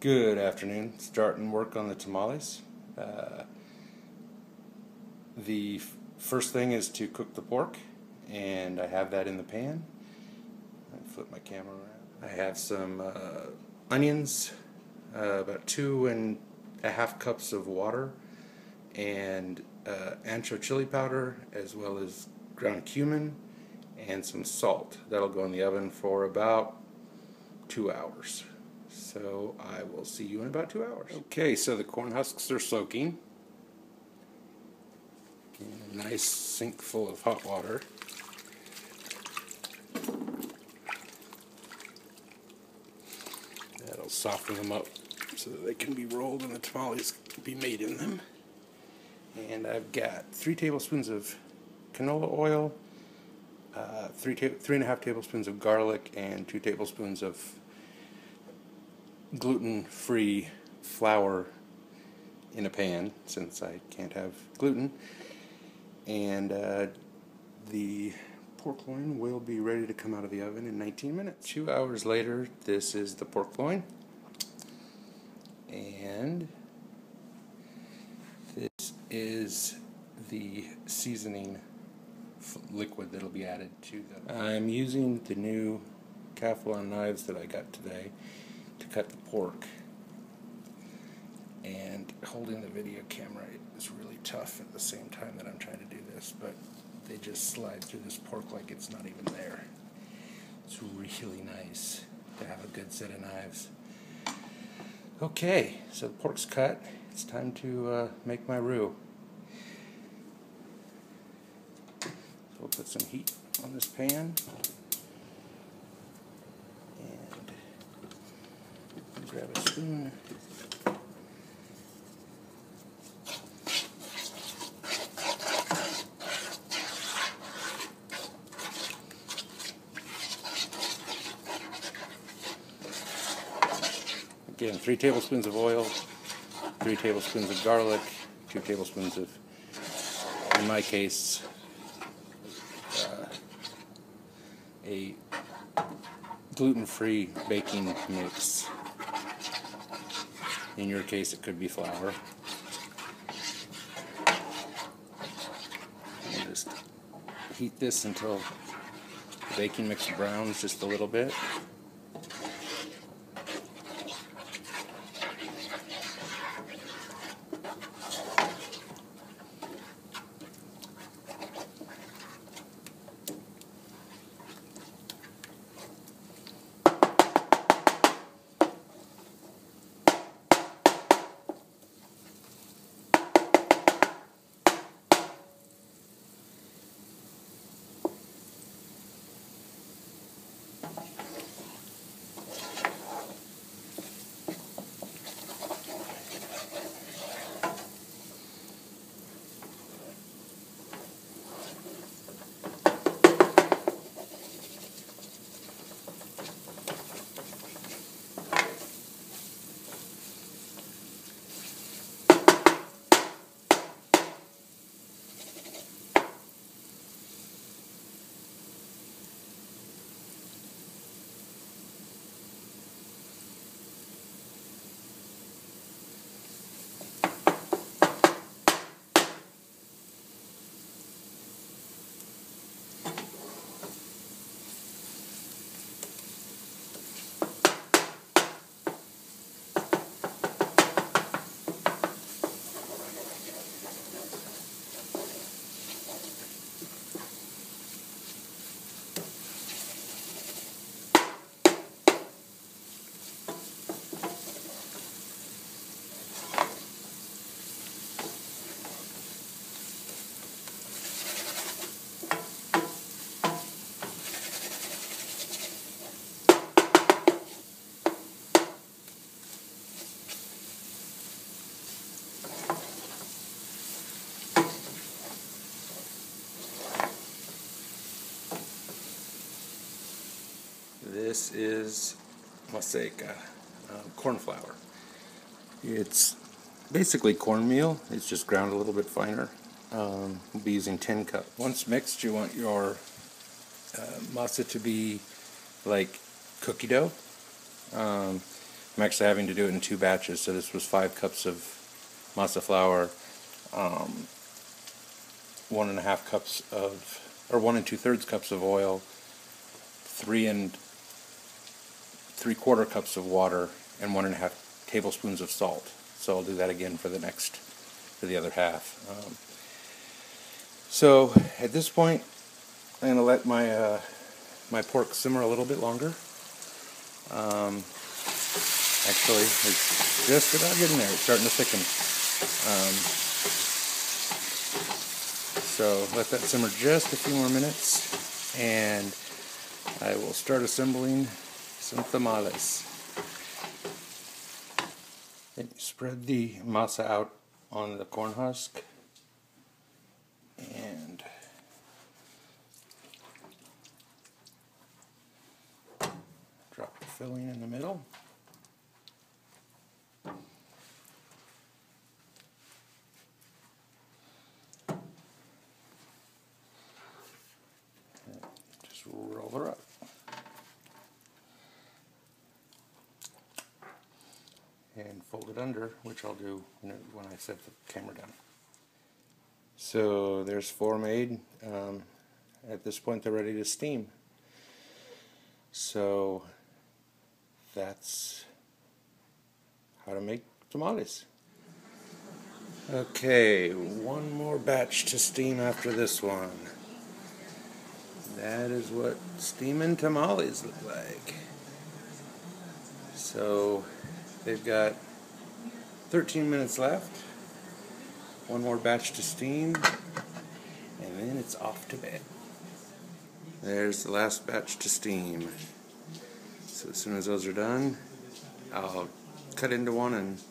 Good afternoon. Starting work on the tamales. The first thing is to cook the pork, and I have that in the pan. I flip my camera around. I have some onions, about 2.5 cups of water, and ancho chili powder, as well as ground cumin, and some salt. That'll go in the oven for about 2 hours. So I will see you in about 2 hours. Okay, so the corn husks are soaking in a nice sink full of hot water. That'll soften them up so that they can be rolled and the tamales can be made in them. And I've got 3 tablespoons of canola oil, 3.5 tablespoons of garlic, and 2 tablespoons of gluten-free flour in a pan, since I can't have gluten. And the pork loin will be ready to come out of the oven in 19 minutes. 2 hours later, this is the pork loin, and this is the seasoning liquid that'll be added to them. I'm using the new Calphalon knives that I got today to cut the pork, and holding the video camera is really tough at the same time that I'm trying to do this, but they just slide through this pork like it's not even there. It's really nice to have a good set of knives. Okay, so the pork's cut. It's time to make my roux. So we'll put some heat on this pan. Grab a spoon. Again, 3 tablespoons of oil, 3 tablespoons of garlic, 2 tablespoons of, in my case, a gluten-free baking mix. In your case, it could be flour. And just heat this until the baking mix browns just a little bit. This is maseca, corn flour. It's basically cornmeal. It's just ground a little bit finer. We'll be using 10 cups. Once mixed, you want your masa to be like cookie dough. I'm actually having to do it in 2 batches, so this was 5 cups of masa flour, 1.5 cups of, or 1 2/3 cups of oil, 3 3/4 cups of water, and 1.5 tablespoons of salt. So I'll do that again for the other half. So at this point, I'm going to let my my pork simmer a little bit longer. Actually, it's just about getting there. It's starting to thicken. So let that simmer just a few more minutes, and I will start assembling some tamales. Then you spread the masa out on the corn husk, and drop the filling in the middle. Just roll her up. And fold it under, which I'll do when I set the camera down. So there's 4 made. At this point they're ready to steam. So that's how to make tamales. Okay, one more batch to steam after this one. That is what steaming tamales look like. So they've got 13 minutes left. One more batch to steam, and then it's off to bed. There's the last batch to steam. So as soon as those are done, I'll cut into one and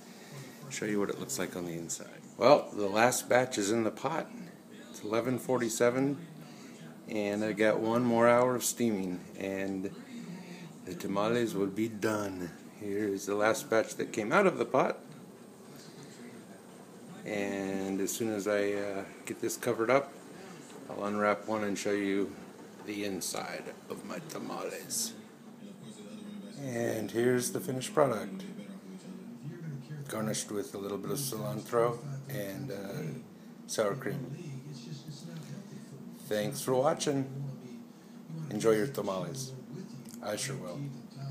show you what it looks like on the inside. Well, the last batch is in the pot. It's 11:47, and I got 1 more hour of steaming, and the tamales will be done. Here's the last batch that came out of the pot. And as soon as I get this covered up, I'll unwrap one and show you the inside of my tamales. And here's the finished product, garnished with a little bit of cilantro and sour cream. Thanks for watching. Enjoy your tamales. I sure will.